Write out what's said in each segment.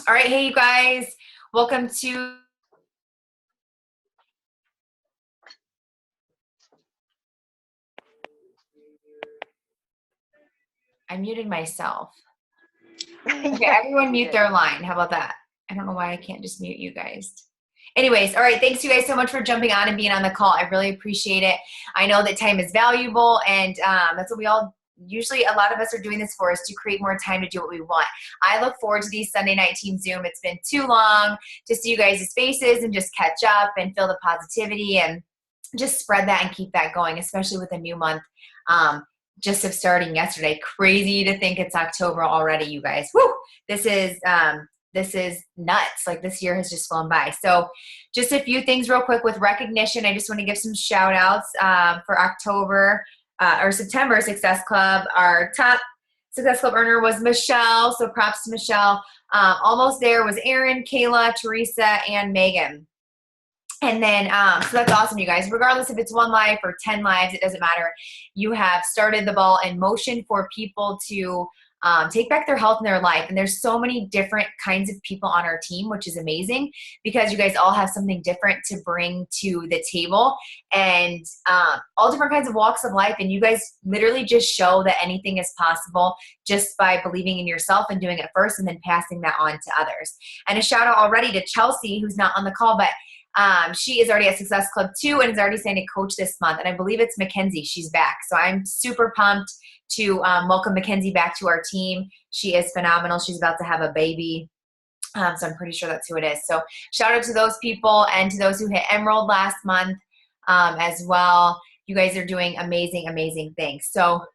All right, hey you guys, welcome to I muted myself. Okay, Yeah, everyone you mute did. their line. How about that? I don't know why I can't just mute you guys. Anyways, all right, thanks you guys so much for jumping on and being on the call. I really appreciate it. I know that time is valuable, and that's what we all usually a lot of us are doing this for, is to create more time to do what we want. I look forward to these Sunday night team Zoom. It's been too long to see you guys' faces and just catch up and feel the positivity and just spread that and keep that going, especially with a new month. Just of starting yesterday. Crazy to think it's October already, you guys. Woo! This is nuts. Like, this year has just flown by. So just a few things real quick with recognition. I just want to give some shout outs for October or September Success Club. Our top Success Club earner was Michelle. So props to Michelle. Almost there was Erin, Kayla, Teresa, and Megan. And then, so that's awesome, you guys. Regardless if it's 1 life or 10 lives, it doesn't matter. You have started the ball in motion for people to take back their health in their life. And there's so many different kinds of people on our team, which is amazing because you guys all have something different to bring to the table and all different kinds of walks of life. And you guys literally just show that anything is possible just by believing in yourself and doing it first and then passing that on to others. And a shout out already to Chelsea, who's not on the call, but she is already at Success Club 2 and is already saying to coach this month. And I believe it's Mackenzie. She's back. So I'm super pumped to welcome Mackenzie back to our team. She is phenomenal. She's about to have a baby. So I'm pretty sure that's who it is. So shout out to those people and to those who hit Emerald last month as well. You guys are doing amazing, amazing things. So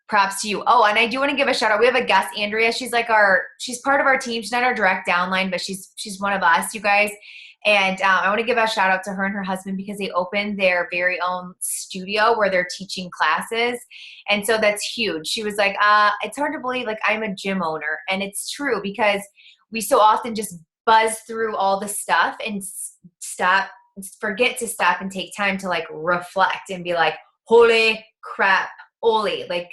props to you. Oh, and I do want to give a shout out. We have a guest, Andrea. She's part of our team. She's not our direct downline, but she's one of us, you guys. And I want to give a shout out to her and her husband because they opened their very own studio where they're teaching classes. And so that's huge. She was like, it's hard to believe, like, I'm a gym owner. And it's true because we so often just buzz through all the stuff and forget to stop and take time to like reflect and be like, holy crap, Oli, like,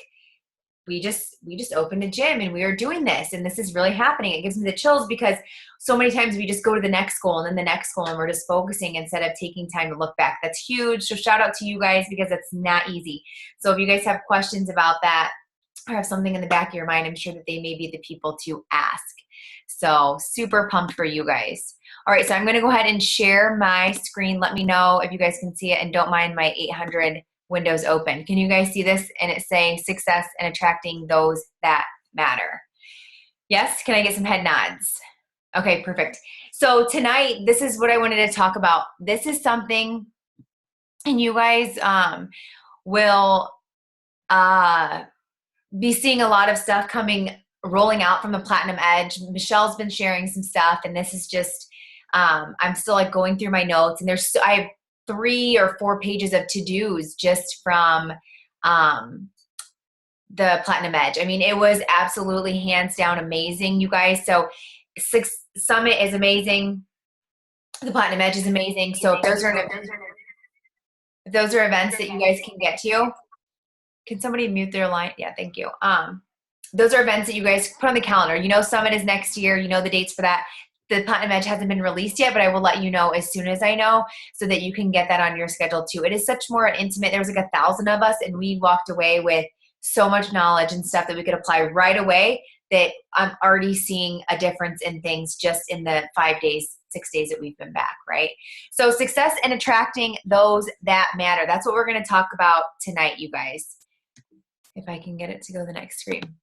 we just opened a gym and we are doing this and this is really happening. It gives me the chills because so many times we just go to the next goal and then the next goal and we're just focusing instead of taking time to look back. That's huge. So shout out to you guys because it's not easy. So if you guys have questions about that or have something in the back of your mind, I'm sure that they may be the people to ask. So super pumped for you guys. All right, so I'm going to go ahead and share my screen. Let me know if you guys can see it and don't mind my 800 windows open. Can you guys see this? And it's saying success and attracting those that matter. Yes? Can I get some head nods? Okay, perfect. So tonight, this is what I wanted to talk about. This is something, and you guys will be seeing a lot of stuff rolling out from the Platinum Edge. Michelle's been sharing some stuff, and this is just, I'm still like going through my notes, and I have 3 or 4 pages of to-dos just from the Platinum Edge. I mean, it was absolutely hands down amazing, you guys. So Summit is amazing. The Platinum Edge is amazing. So if those are events that you guys can get to, can somebody mute their line? Yeah, thank you. Those are events that you guys put on the calendar. You know, Summit is next year. You know the dates for that. The Platinum Edge hasn't been released yet, but I will let you know as soon as I know so that you can get that on your schedule too. It is such more intimate. There was like 1,000 of us and we walked away with so much knowledge and stuff that we could apply right away that I'm already seeing a difference in things just in the 5 days, 6 days that we've been back, right? So success and attracting those that matter. That's what we're going to talk about tonight, you guys. If I can get it to go to the next screen.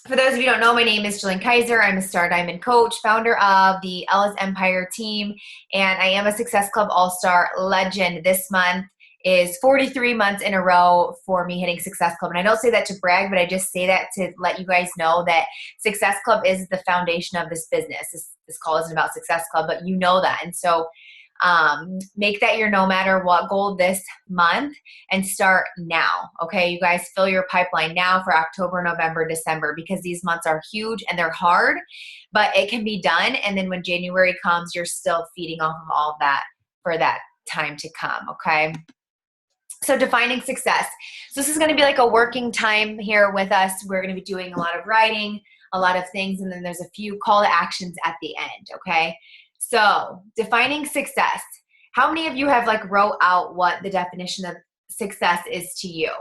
For those of you who don't know, my name is Jillian Kaiser. I'm a Star Diamond coach, founder of the Ellis Empire team, and I am a Success Club All-Star legend. This month is 43 months in a row for me hitting Success Club. And I don't say that to brag, but I just say that to let you guys know that Success Club is the foundation of this business. This call isn't about Success Club, but you know that. And so make that your no matter what goal this month and start now. Okay, you guys, fill your pipeline now for October, November, December, because these months are huge and they're hard, but it can be done. And then when January comes, you're still feeding off of all of that for that time to come. Okay. So defining success. So this is going to be like a working time here with us. We're going to be doing a lot of writing, a lot of things, and then there's a few call to actions at the end, okay? So defining success. How many of you have like wrote out what the definition of success is to you?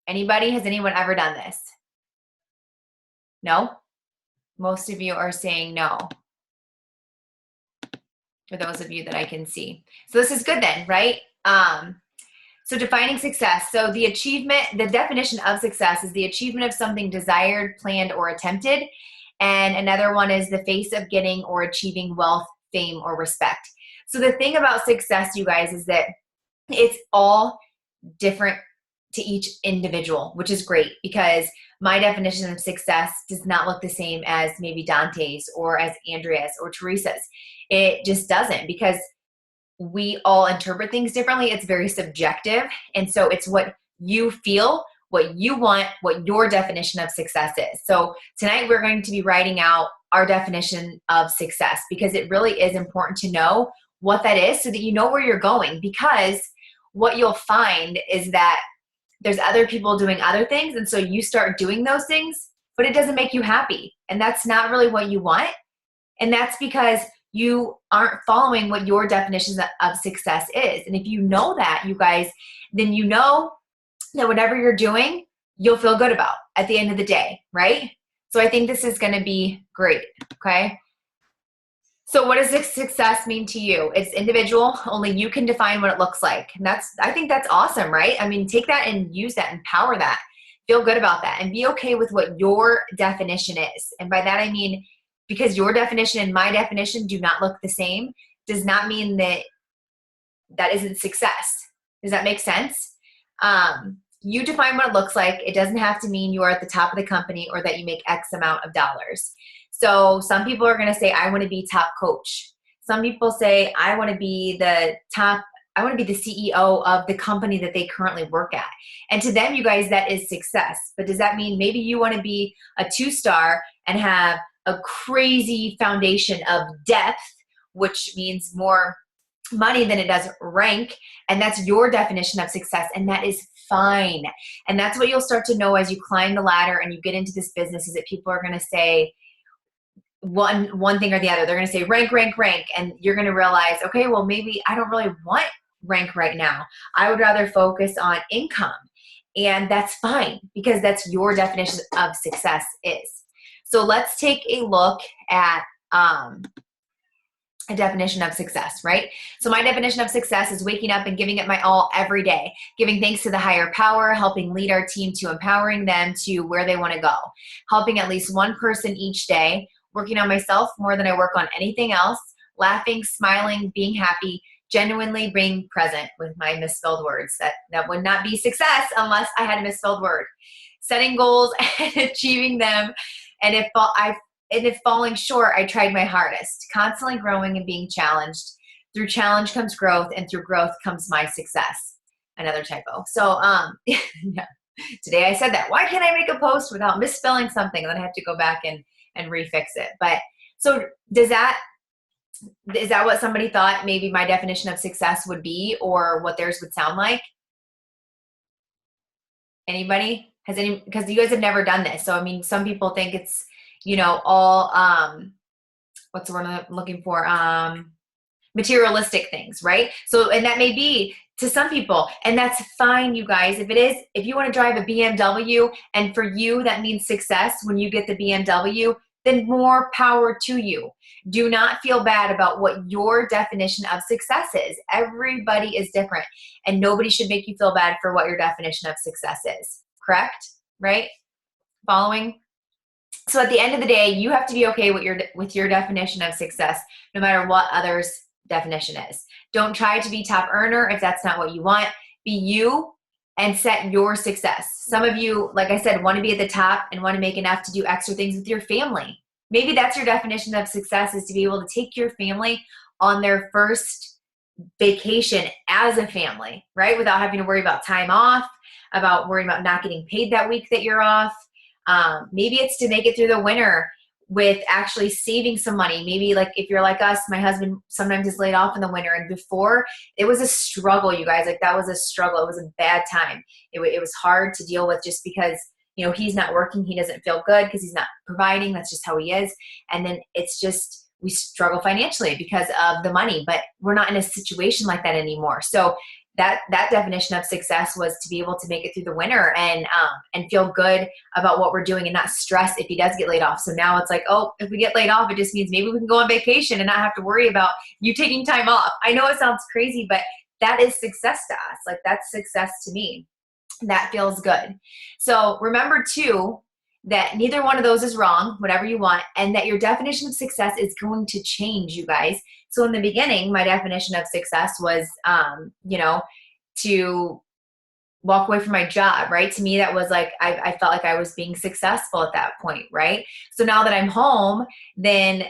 Anybody? Has anyone ever done this? No? Most of you are saying no, for those of you that I can see. So this is good then, right? So defining success. So the definition of success is the achievement of something desired, planned, or attempted. And another one is the face of getting or achieving wealth, fame, or respect. So the thing about success, you guys, is that it's all different to each individual, which is great, because my definition of success does not look the same as maybe Dante's or as Andrea's or Teresa's. It just doesn't, because we all interpret things differently. It's very subjective. And so it's what you feel, what you want, what your definition of success is. So tonight we're going to be writing out our definition of success, because it really is important to know what that is so that you know where you're going. Because what you'll find is that there's other people doing other things, and so you start doing those things, but it doesn't make you happy. And that's not really what you want. And that's because you aren't following what your definition of success is. And if you know that, you guys, then you know that whatever you're doing, you'll feel good about at the end of the day, right? So I think this is going to be great, okay? So what does success mean to you? It's individual. Only you can define what it looks like. And I think that's awesome, right? I mean, take that and use that, empower that, feel good about that, and be okay with what your definition is. And by that, I mean, because your definition and my definition do not look the same, does not mean that that isn't success. Does that make sense? You define what it looks like. It doesn't have to mean you are at the top of the company or that you make X amount of dollars. So some people are going to say, I want to be top coach. Some people say, I want to be the CEO of the company that they currently work at. And to them, you guys, that is success. But does that mean maybe you want to be a 2-star and have a crazy foundation of depth, which means more money than it does rank, and that's your definition of success, and that is fine. And that's what you'll start to know as you climb the ladder and you get into this business, is that people are going to say one thing or the other. They're going to say rank, rank, rank, and you're going to realize, okay, well, maybe I don't really want rank right now. I would rather focus on income, and that's fine, because that's your definition of success is. So let's take a look at a definition of success, right? So my definition of success is waking up and giving it my all every day, giving thanks to the higher power, helping lead our team to empowering them to where they want to go, helping at least one person each day, working on myself more than I work on anything else, laughing, smiling, being happy, genuinely being present with my misspelled words. That would not be success unless I had a misspelled word. Setting goals and achieving them. And if falling short, I tried my hardest, constantly growing and being challenged. Through challenge comes growth, and through growth comes my success. Another typo. So yeah. Today I said that. Why can't I make a post without misspelling something? And then I have to go back and refix it. But so is that what somebody thought maybe my definition of success would be, or what theirs would sound like? Anybody? Because you guys have never done this. So, I mean, some people think it's, all, what's the word I'm looking for? Materialistic things, right? So, and that may be to some people, and that's fine, you guys. If you want to drive a BMW, and for you, that means success when you get the BMW, then more power to you. Do not feel bad about what your definition of success is. Everybody is different, and nobody should make you feel bad for what your definition of success is. Correct? Right? Following? So at the end of the day, you have to be okay with your definition of success, no matter what others' definition is. Don't try to be top earner if that's not what you want. Be you and set your success. Some of you, like I said, want to be at the top and want to make enough to do extra things with your family. Maybe that's your definition of success, is to be able to take your family on their first vacation as a family, right? Without having to worry about time off, about worrying about not getting paid that week that you're off. Maybe it's to make it through the winter with actually saving some money. Maybe like if you're like us, my husband sometimes is laid off in the winter, and before it was a struggle, you guys, like that was a struggle. It was a bad time. It was hard to deal with, just because you know, he's not working, he doesn't feel good because he's not providing. That's just how he is. And then it's just, we struggle financially because of the money, but we're not in a situation like that anymore. So that definition of success was to be able to make it through the winter and feel good about what we're doing and not stress if he does get laid off. So now it's like, oh, if we get laid off, it just means maybe we can go on vacation and not have to worry about you taking time off. I know it sounds crazy, but that is success to us. Like, that's success to me. That feels good. So remember too, that neither one of those is wrong, whatever you want, and that your definition of success is going to change, you guys. So in the beginning, my definition of success was, you know, to walk away from my job, right? To me, that was like, I felt like I was being successful at that point, right? So now that I'm home, then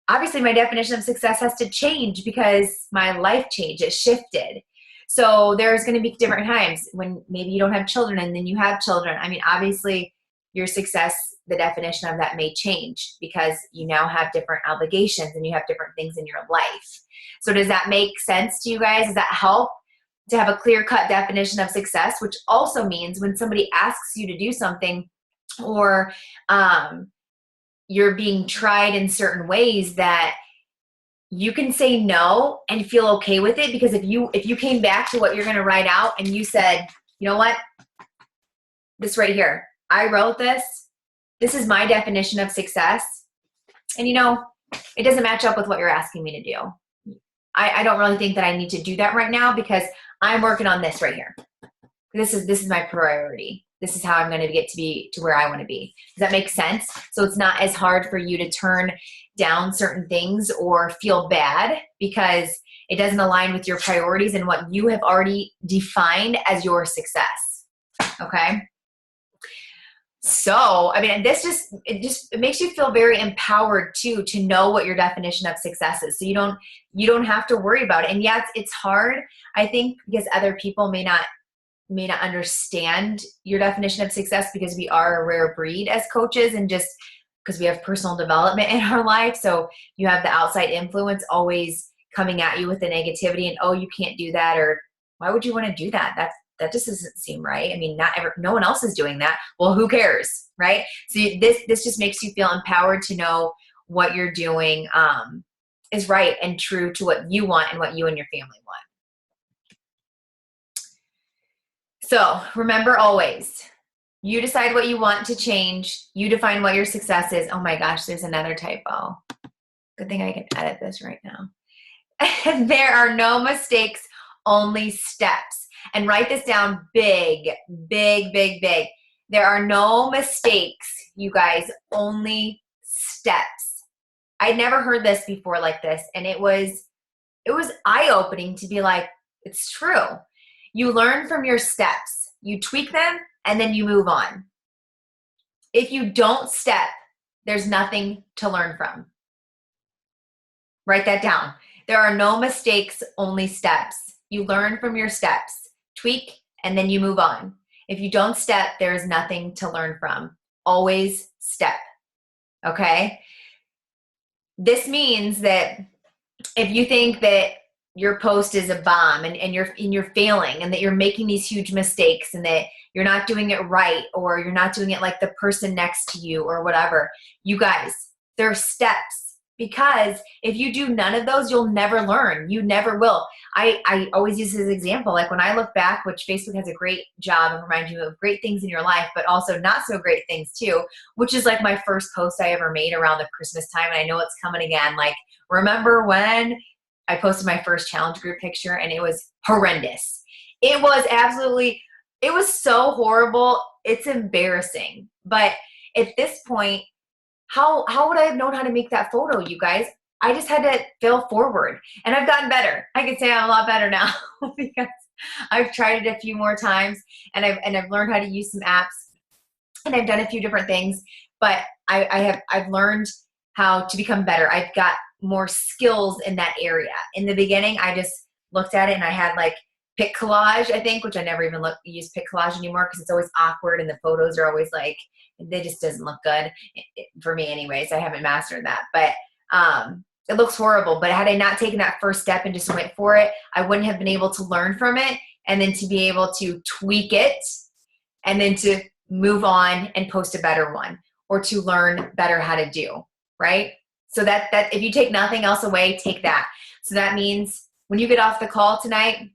obviously my definition of success has to change because my life changed, it shifted. So there's going to be different times when maybe you don't have children and then you have children. I mean, obviously your success, the definition of that may change because you now have different obligations and you have different things in your life. So does that make sense to you guys? Does that help to have a clear-cut definition of success, which also means when somebody asks you to do something or you're being tried in certain ways, that you can say no and feel okay with it? Because if you came back to what you're going to write out and you said, you know what, this right here, I wrote this. This is my definition of success. And you know, it doesn't match up with what you're asking me to do. I don't really think that I need to do that right now because I'm working on this right here. This is my priority. This is how I'm going to get to where I want to be. Does that make sense? So it's not as hard for you to turn down certain things or feel bad because it doesn't align with your priorities and what you have already defined as your success. Okay? So, I mean, it makes you feel very empowered too, to know what your definition of success is. So you don't have to worry about it. And yes, it's hard, I think, because other people may not understand your definition of success because we are a rare breed as coaches and just because we have personal development in our life. So you have the outside influence always coming at you with the negativity and, oh, you can't do that, or why would you want to do that? That just doesn't seem right. I mean, no one else is doing that. Well, who cares, right? So this just makes you feel empowered to know what you're doing is right and true to what you want and what you and your family want. So remember always, you decide what you want to change. You define what your success is. Oh my gosh, there's another typo. Good thing I can edit this right now. There are no mistakes, only steps. And write this down big, big, big, big. There are no mistakes, you guys, only steps. I'd never heard this before like this, and it was eye-opening to be like, it's true. You learn from your steps. You tweak them, and then you move on. If you don't step, there's nothing to learn from. Write that down. There are no mistakes, only steps. You learn from your steps. Tweak, and then you move on. If you don't step, there is nothing to learn from. Always step. Okay? This means that if you think that your post is a bomb and you're failing and that you're making these huge mistakes and that you're not doing it right or you're not doing it like the person next to you or whatever, you guys, there are steps. Because if you do none of those, you'll never learn. You never will. I always use this as an example. Like when I look back, which Facebook has a great job of reminding you of great things in your life, but also not so great things too, which is like my first post I ever made around the Christmas time. And I know it's coming again. Like, remember when I posted my first challenge group picture and it was horrendous. It was so horrible. It's embarrassing. But at this point, how would I have known how to make that photo, you guys? I just had to fail forward. And I've gotten better. I can say I'm a lot better now because I've tried it a few more times and I've learned how to use some apps and I've done a few different things, but I've learned how to become better. I've got more skills in that area. In the beginning, I just looked at it and I had like pic collage, I think, which I never even use pic collage anymore because it's always awkward and the photos are always like, they just doesn't look good for me anyways. I haven't mastered that, but it looks horrible. But had I not taken that first step and just went for it, I wouldn't have been able to learn from it and then to be able to tweak it and then to move on and post a better one, or to learn better how to do, right? So that if you take nothing else away, take that. So that means when you get off the call tonight,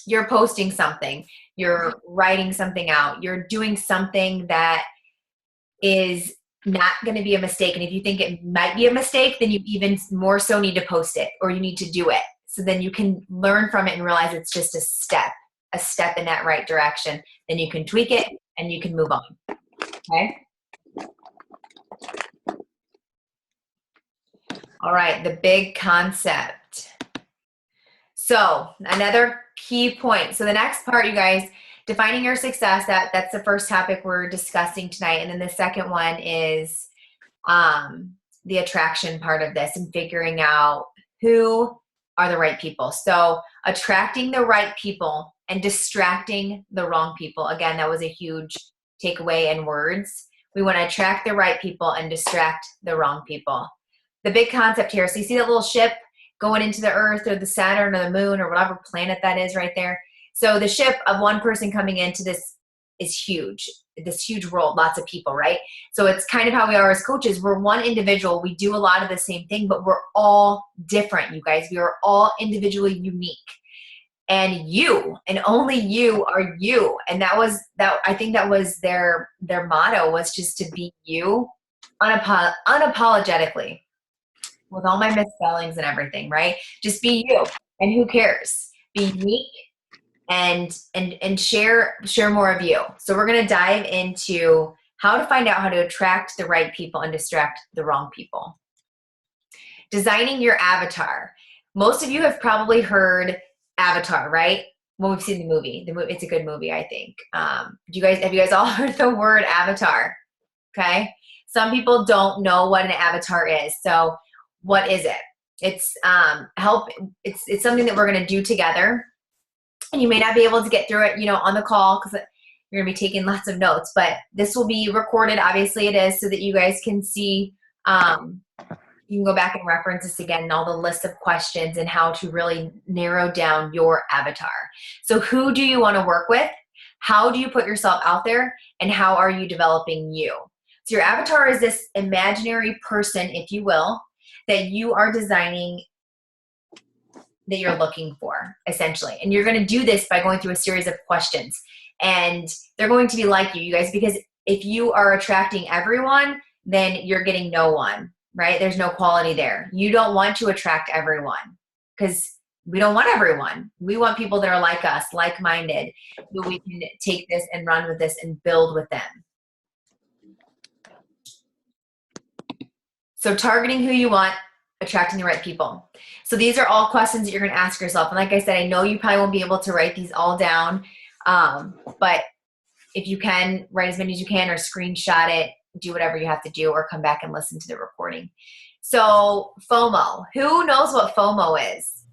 you're posting something, you're writing something out, you're doing something that is not going to be a mistake. And if you think it might be a mistake, then you even more so need to post it, or you need to do it. So then you can learn from it and realize it's just a step in that right direction. Then you can tweak it and you can move on. Okay. All right. The big concept. So another key point. So the next part, you guys, defining your success, that's the first topic we're discussing tonight. And then the second one is the attraction part of this, and figuring out who are the right people. So attracting the right people and distracting the wrong people. Again, that was a huge takeaway in words. We want to attract the right people and distract the wrong people. The big concept here. So you see that little ship going into the Earth or the Saturn or the Moon or whatever planet that is right there. So the ship of one person coming into this is huge, this huge world, lots of people, right? So it's kind of how we are as coaches. We're one individual. We do a lot of the same thing, but we're all different, you guys. We are all individually unique. And you, and only you, are you. And I think that was their motto, was just to be you unapologetically, with all my misspellings and everything, right? Just be you. And who cares? Be unique and share more of you. So we're going to dive into how to find out how to attract the right people and distract the wrong people. Designing your avatar. Most of you have probably heard Avatar, right? Well, we've seen the movie. It's a good movie, I think. Have you guys all heard the word avatar? Okay. Some people don't know what an avatar is. So what is it? It's it's something that we're going to do together. And you may not be able to get through it, on the call, because you're going to be taking lots of notes, but this will be recorded. Obviously it is, so that you guys can see, you can go back and reference this again, and all the list of questions and how to really narrow down your avatar. So who do you want to work with? How do you put yourself out there? And how are you developing you? So your avatar is this imaginary person, if you will, that you are designing, that you're looking for, essentially. And you're going to do this by going through a series of questions. And they're going to be like you guys, because if you are attracting everyone, then you're getting no one, right? There's no quality there. You don't want to attract everyone, because we don't want everyone. We want people that are like us, like-minded, who we can take this and run with this and build with them. So targeting who you want, attracting the right people. So these are all questions that you're going to ask yourself. And like I said, I know you probably won't be able to write these all down, but if you can, write as many as you can, or screenshot it, do whatever you have to do, or come back and listen to the recording. So FOMO. Who knows what FOMO is?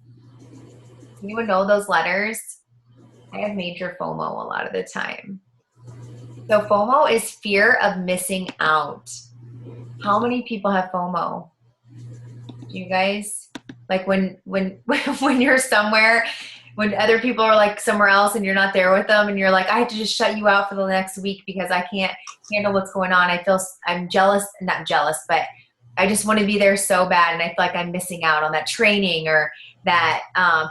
Does anyone know those letters? I have major FOMO a lot of the time. So FOMO is fear of missing out. How many people have FOMO? You guys, like when you're somewhere, when other people are like somewhere else and you're not there with them, and you're like, I have to just shut you out for the next week because I can't handle what's going on. I'm jealous, not jealous, but I just want to be there so bad, and I feel like I'm missing out on that training or that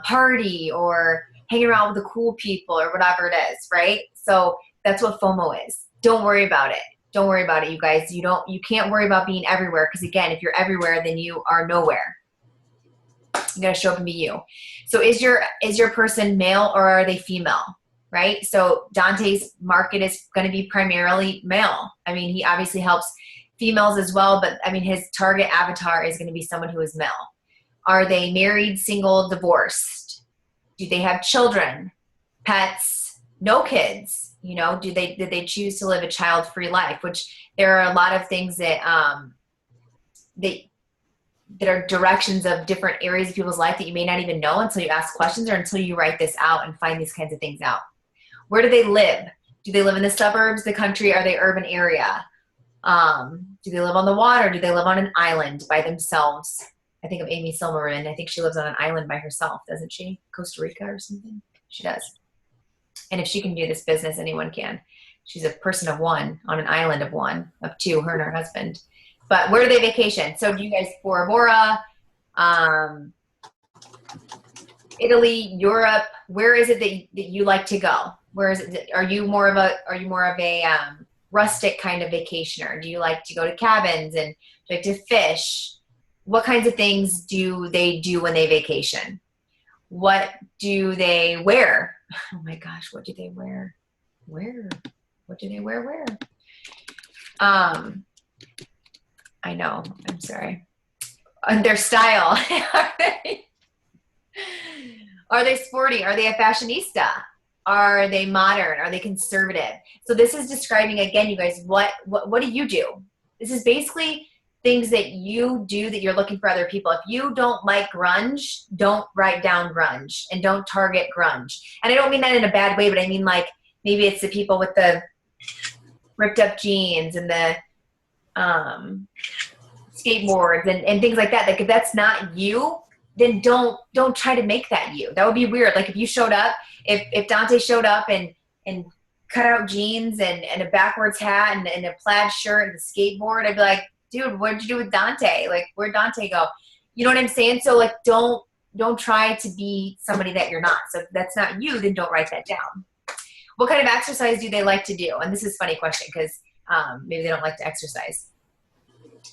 party or hanging around with the cool people or whatever it is, right? So that's what FOMO is. Don't worry about it. Don't worry about it, you guys. You can't worry about being everywhere, because again, if you're everywhere, then you are nowhere. You gotta show up and be you. So is your person male or are they female, right? So Dante's market is going to be primarily male. I mean, he obviously helps females as well, but I mean, his target avatar is going to be someone who is male. Are they married, single, divorced? Do they have children, pets, no kids? Did they choose to live a child-free life? Which there are a lot of things that that are directions of different areas of people's life that you may not even know until you ask questions, or until you write this out and find these kinds of things out. Where do they live? Do they live in the suburbs, the country? Are they urban area? Do they live on the water? Do they live on an island by themselves? I think of Amy Silverman. I think she lives on an island by herself, doesn't she? Costa Rica or something? She does. And if she can do this business, anyone can. She's a person of one on an island of one, of two, her and her husband. But where do they vacation? So do you guys Bora Bora, Italy, Europe? Where is it that you like to go? Where is it? Are you more of a rustic kind of vacationer? Do you like to go to cabins and like to fish? What kinds of things do they do when they vacation? What do they wear? Oh my gosh, what do they wear? Where? What do they wear? Where? I know. I'm sorry. Their style. Are they sporty? Are they a fashionista? Are they modern? Are they conservative? So this is describing, again, you guys, what do you do? This is basically things that you do that you're looking for other people. If you don't like grunge, don't write down grunge and don't target grunge. And I don't mean that in a bad way, but I mean like maybe it's the people with the ripped up jeans and the skateboards and things like that. Like if that's not you, then don't try to make that you. That would be weird. Like if you showed up, if Dante showed up and cut out jeans and a backwards hat and a plaid shirt and a skateboard, I'd be like, dude, what did you do with Dante? Like, where'd Dante go? You know what I'm saying? So like, don't try to be somebody that you're not. So if that's not you, then don't write that down. What kind of exercise do they like to do? And this is a funny question because maybe they don't like to exercise.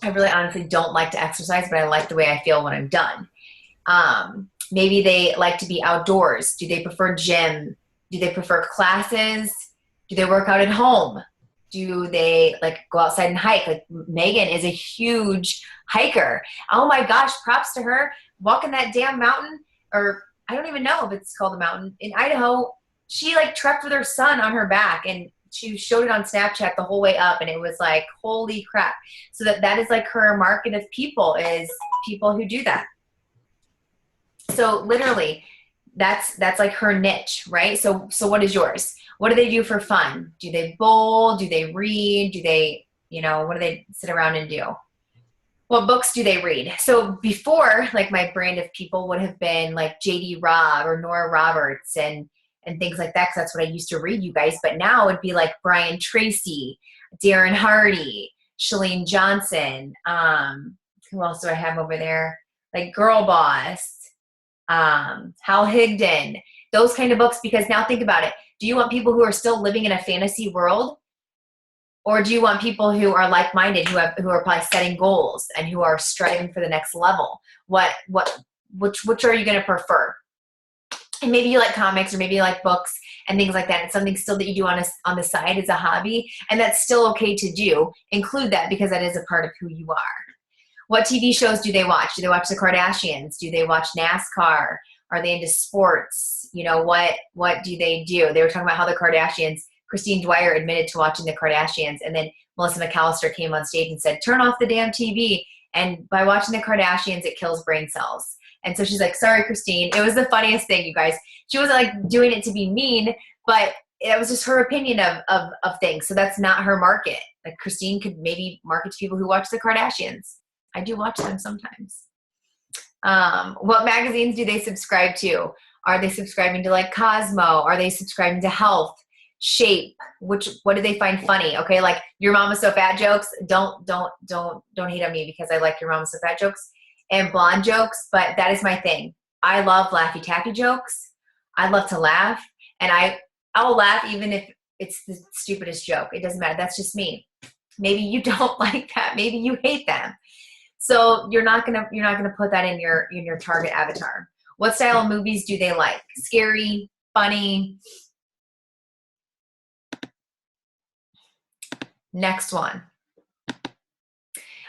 I really honestly don't like to exercise, but I like the way I feel when I'm done. Maybe they like to be outdoors. Do they prefer gym? Do they prefer classes? Do they work out at home? Do they like go outside and hike? Like Megan is a huge hiker. Oh my gosh, props to her. Walking that damn mountain, or I don't even know if it's called a mountain in Idaho. She like trekked with her son on her back and she showed it on Snapchat the whole way up. And it was like, holy crap. So that is like her market of people, is people who do that. So literally that's like her niche, right? So what is yours? What do they do for fun? Do they bowl? Do they read? Do they, what do they sit around and do? What books do they read? So before, like my brand of people would have been like J.D. Robb or Nora Roberts and things like that, because that's what I used to read, you guys. But now it'd be like Brian Tracy, Darren Hardy, Shalene Johnson. Who else do I have over there? Like Girl Boss, Hal Higdon, those kind of books. Because now think about it. Do you want people who are still living in a fantasy world? Or do you want people who are like-minded, who are probably setting goals and who are striving for the next level? Which are you going to prefer? And maybe you like comics, or maybe you like books and things like that. It's something still that you do on the side as a hobby, and that's still okay to do. Include that, because that is a part of who you are. What TV shows do they watch? Do they watch the Kardashians? Do they watch NASCAR? Are they into sports? What do they do? They were talking about how the Kardashians, Christine Dwyer admitted to watching the Kardashians, and then Melissa McAllister came on stage and said, turn off the damn TV. And by watching the Kardashians, it kills brain cells. And so she's like, sorry, Christine. It was the funniest thing, you guys. She wasn't like doing it to be mean, but it was just her opinion of things. So that's not her market. Like Christine could maybe market to people who watch the Kardashians. I do watch them sometimes. What magazines do they subscribe to? Are they subscribing to like Cosmo? Are they subscribing to Health, Shape? What do they find funny? Okay, like Your Mom Was So Fat jokes. Don't hate on me because I like Your Mom Was So Fat jokes and blonde jokes, but that is my thing. I love Laffy Taffy jokes. I love to laugh, and I'll laugh even if it's the stupidest joke. It doesn't matter. That's just me. Maybe you don't like that. Maybe you hate them. So you're not gonna put that in your target avatar. What style of movies do they like? Scary, funny. Next one.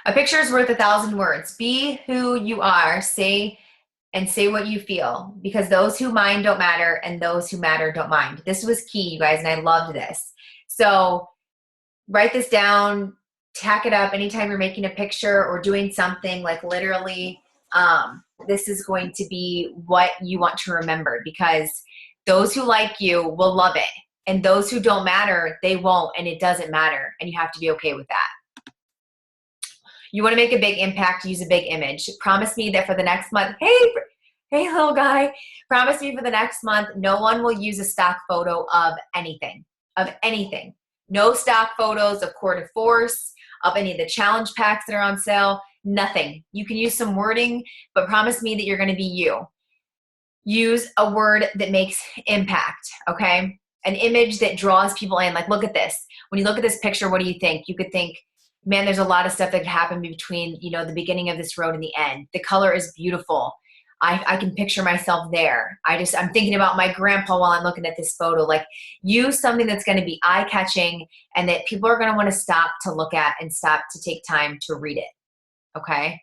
A picture is worth 1,000 words. Be who you are. Say what you feel, because those who mind don't matter and those who matter don't mind. This was key, you guys, and I loved this. So write this down, tack it up anytime you're making a picture or doing something, like literally, this is going to be what you want to remember, because those who like you will love it. And those who don't matter, they won't, and it doesn't matter. And you have to be okay with that. You want to make a big impact, use a big image. Promise me that for the next month, hey little guy, promise me for the next month, no one will use a stock photo of anything. No stock photos of Core de Force, of any of the challenge packs that are on sale, nothing. You can use some wording, but promise me that you're going to be you. Use a word that makes impact, okay? An image that draws people in. Like, look at this. When you look at this picture, what do you think? You could think, man, there's a lot of stuff that could happen between, the beginning of this road and the end. The color is beautiful. I can picture myself there. I'm thinking about my grandpa while I'm looking at this photo. Like, use something that's going to be eye-catching and that people are going to want to stop to look at and stop to take time to read it, okay?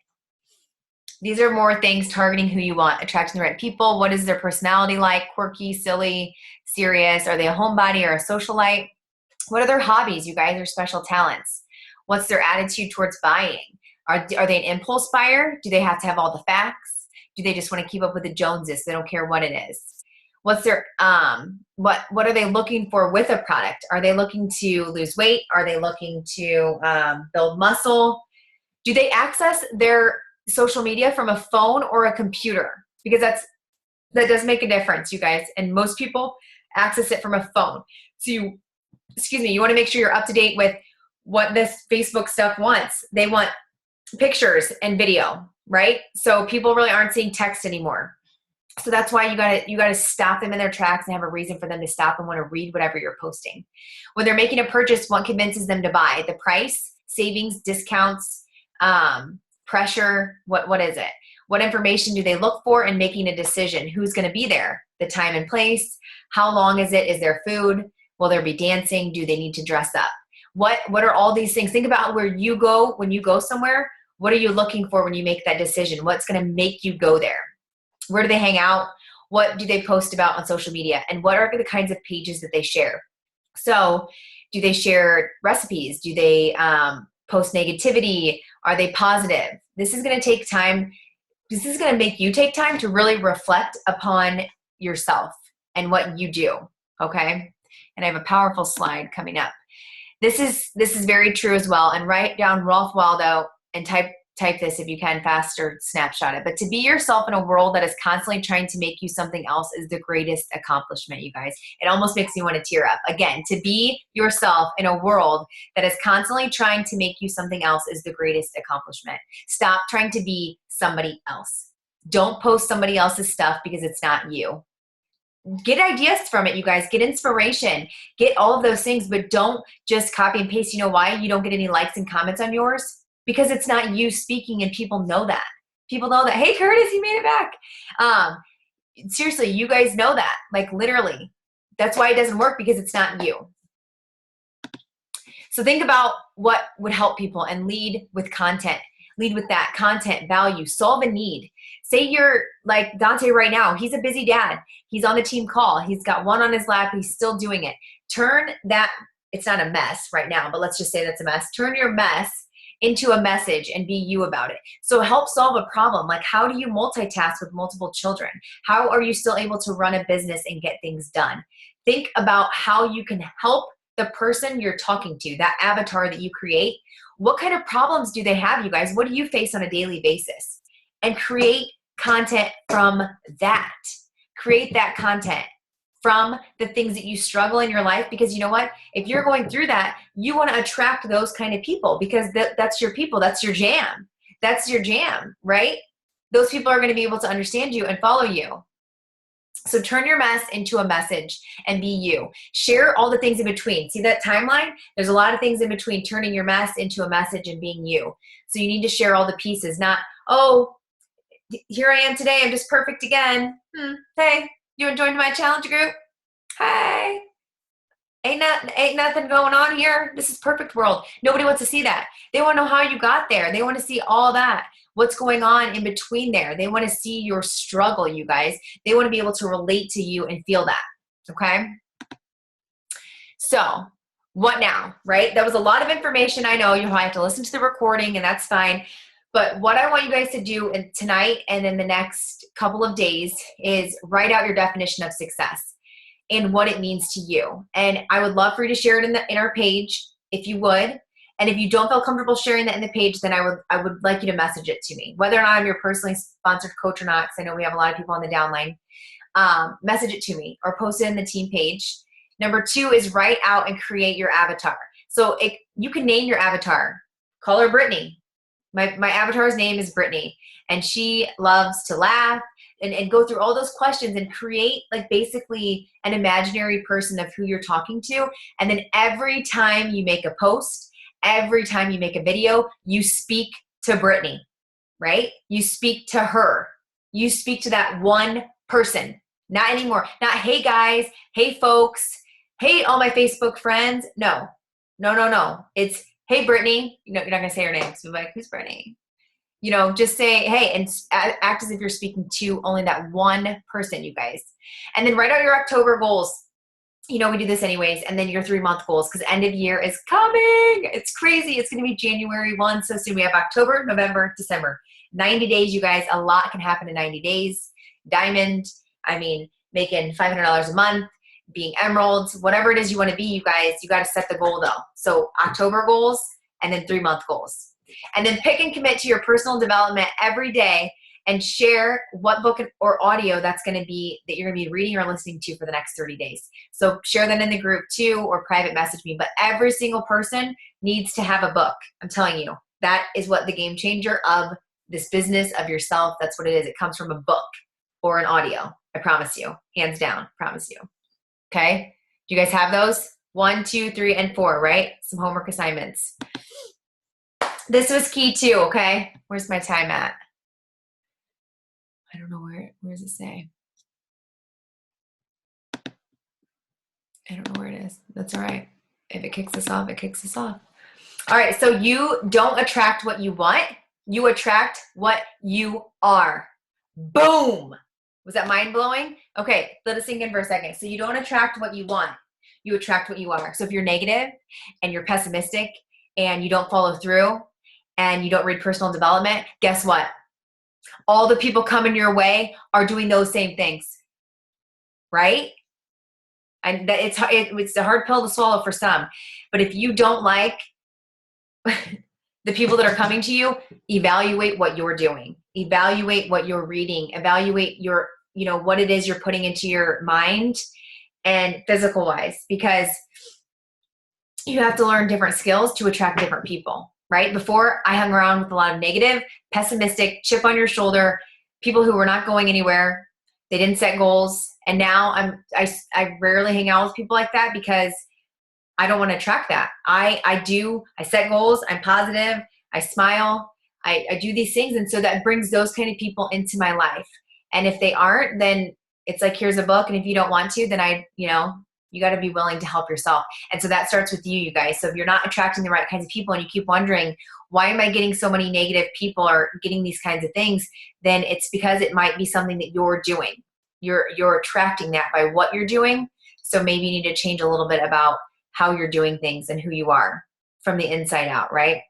These are more things targeting who you want, attracting the right people. What is their personality like? Quirky, silly, serious? Are they a homebody or a socialite? What are their hobbies, you guys? Their special talents? What's their attitude towards buying? Are they an impulse buyer? Do they have to have all the facts? Do they just want to keep up with the Joneses? They don't care what it is. What's their what are they looking for with a product? Are they looking to lose weight? Are they looking to build muscle? Do they access their social media from a phone or a computer? Because that does make a difference, you guys. And most people access it from a phone. So you want to make sure you're up to date with what this Facebook stuff wants. They want pictures and video, right? So people really aren't seeing text anymore. So that's why you gotta stop them in their tracks and have a reason for them to stop and want to read whatever you're posting. When they're making a purchase, what convinces them to buy? The price, savings, discounts, pressure, what is it? What information do they look for in making a decision? Who's going to be there? The time and place. How long is it? Is there food? Will there be dancing? Do they need to dress up? What are all these things? Think about where you go when you go somewhere. What are you looking for when you make that decision? What's going to make you go there? Where do they hang out? What do they post about on social media? And what are the kinds of pages that they share? So do they share recipes? Do they post negativity? Are they positive? This is going to take time. This is going to make you take time to really reflect upon yourself and what you do, okay? And I have a powerful slide coming up. This is very true as well. And write down Ralph Waldo and type this if you can fast or snapshot it. But to be yourself in a world that is constantly trying to make you something else is the greatest accomplishment, you guys. It almost makes me want to tear up. Again, to be yourself in a world that is constantly trying to make you something else is the greatest accomplishment. Stop trying to be somebody else. Don't post somebody else's stuff because it's not you. Get ideas from it, you guys. Get inspiration. Get all of those things, but don't just copy and paste. You know why you don't get any likes and comments on yours? Because it's not you speaking, and people know that. People know that, hey, Curtis, you made it back. Seriously, you guys know that. Like, literally. That's why it doesn't work, because it's not you. So think about what would help people and lead with content. Lead with that content, value, solve a need. Say you're like Dante right now. He's a busy dad. He's on the team call. He's got one on his lap. He's still doing it. Turn that, it's not a mess right now, but let's just say that's a mess. Turn your mess into a message and be you about it. So help solve a problem. Like, how do you multitask with multiple children? How are you still able to run a business and get things done? Think about how you can help the person you're talking to, that avatar that you create. What kind of problems do they have, you guys? What do you face on a daily basis? And create content from that. Create that content from the things that you struggle in your life, because you know what? If you're going through that, you want to attract those kind of people, because that's your people. That's your jam. That's your jam, right? Those people are going to be able to understand you and follow you. So turn your mess into a message and be you. Share all the things in between. See that timeline? There's a lot of things in between turning your mess into a message and being you. So you need to share all the pieces, not, oh, here I am today. I'm just perfect again. Hey, you joined my challenge group? Hey, ain't nothing going on here. This is perfect world. Nobody wants to see that. They want to know how you got there. They want to see all that. What's going on in between there. They want to see your struggle, you guys. They want to be able to relate to you and feel that, okay? So what now, right? That was a lot of information. I know you'll have to listen to the recording, and that's fine. But what I want you guys to do tonight and in the next couple of days is write out your definition of success and what it means to you. And I would love for you to share it in our page if you would. And if you don't feel comfortable sharing that in the page, then I would like you to message it to me. Whether or not I'm your personally sponsored coach or not, because I know we have a lot of people on the downline, message it to me or post it in the team page. Number 2 is write out and create your avatar. So you can name your avatar. Call her Brittany. My avatar's name is Brittany, and she loves to laugh and go through all those questions and create like basically an imaginary person of who you're talking to. And then every time you make a post, every time you make a video, you speak to Brittany, right? You speak to her. You speak to that one person, not anymore. Not, hey guys, hey folks, hey all my Facebook friends. No. It's, hey Brittany. You're not gonna say her name. So like, who's Brittany? Just say, hey, and act as if you're speaking to only that one person, you guys. And then write out your October goals. We do this anyways. And then your 3-month goals, because end of year is coming. It's crazy. It's going to be January 1. So soon we have October, November, December. 90 days, you guys. A lot can happen in 90 days. Diamond, making $500 a month, being emeralds, whatever it is you want to be, you guys, you got to set the goal though. So October goals and then 3-month goals. And then pick and commit to your personal development every day and share what book or audio that you're going to be reading or listening to for the next 30 days. So share that in the group too, or private message me. But every single person needs to have a book. I'm telling you, that is what the game changer of this business of yourself, that's what it is. It comes from a book or an audio. I promise you, hands down, promise you. Okay. Do you guys have those? 1, 2, 3, and 4, right? Some homework assignments. This was key too, okay? Where's my time at? I don't know where does it say? I don't know where it is. That's all right. If it kicks us off, it kicks us off. All right, so you don't attract what you want. You attract what you are. Boom. Was that mind-blowing? Okay, let us sink in for a second. So you don't attract what you want. You attract what you are. So if you're negative and you're pessimistic and you don't follow through and you don't read personal development, guess what? All the people coming your way are doing those same things, right? And that it's a hard pill to swallow for some. But if you don't like the people that are coming to you, evaluate what you're doing. Evaluate what you're reading. Evaluate your, what it is you're putting into your mind and physical wise, because you have to learn different skills to attract different people, right? Before, I hung around with a lot of negative, pessimistic, chip on your shoulder, people who were not going anywhere. They didn't set goals. And now I rarely hang out with people like that because I don't want to attract that. I set goals. I'm positive. I smile. I do these things. And so that brings those kind of people into my life. And if they aren't, then it's like, here's a book. And if you don't want to, then you got to be willing to help yourself. And so that starts with you guys. So if you're not attracting the right kinds of people and you keep wondering, why am I getting so many negative people or getting these kinds of things? Then it's because it might be something that you're doing. You're attracting that by what you're doing. So maybe you need to change a little bit about how you're doing things and who you are from the inside out, right?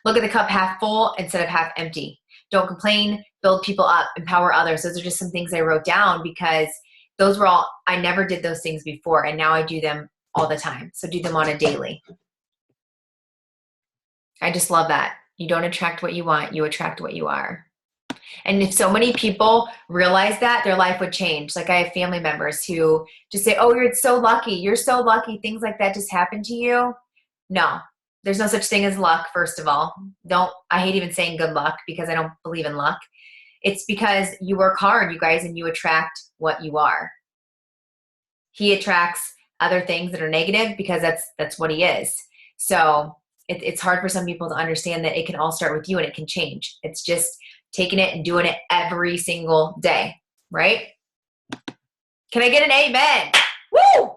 Look at the cup half full instead of half empty. Don't complain, build people up, empower others. Those are just some things I wrote down because those were all, I never did those things before, and now I do them all the time. So do them on a daily. I just love that. You don't attract what you want, you attract what you are. And if so many people realize that, their life would change. Like I have family members who just say, oh, you're so lucky. You're so lucky. Things like that just happen to you. No, there's no such thing as luck, first of all. I hate even saying good luck because I don't believe in luck. It's because you work hard, you guys, and you attract what you are. He attracts other things that are negative because that's what he is. So it's hard for some people to understand that it can all start with you and it can change. It's just taking it and doing it every single day, right? Can I get an amen? Woo!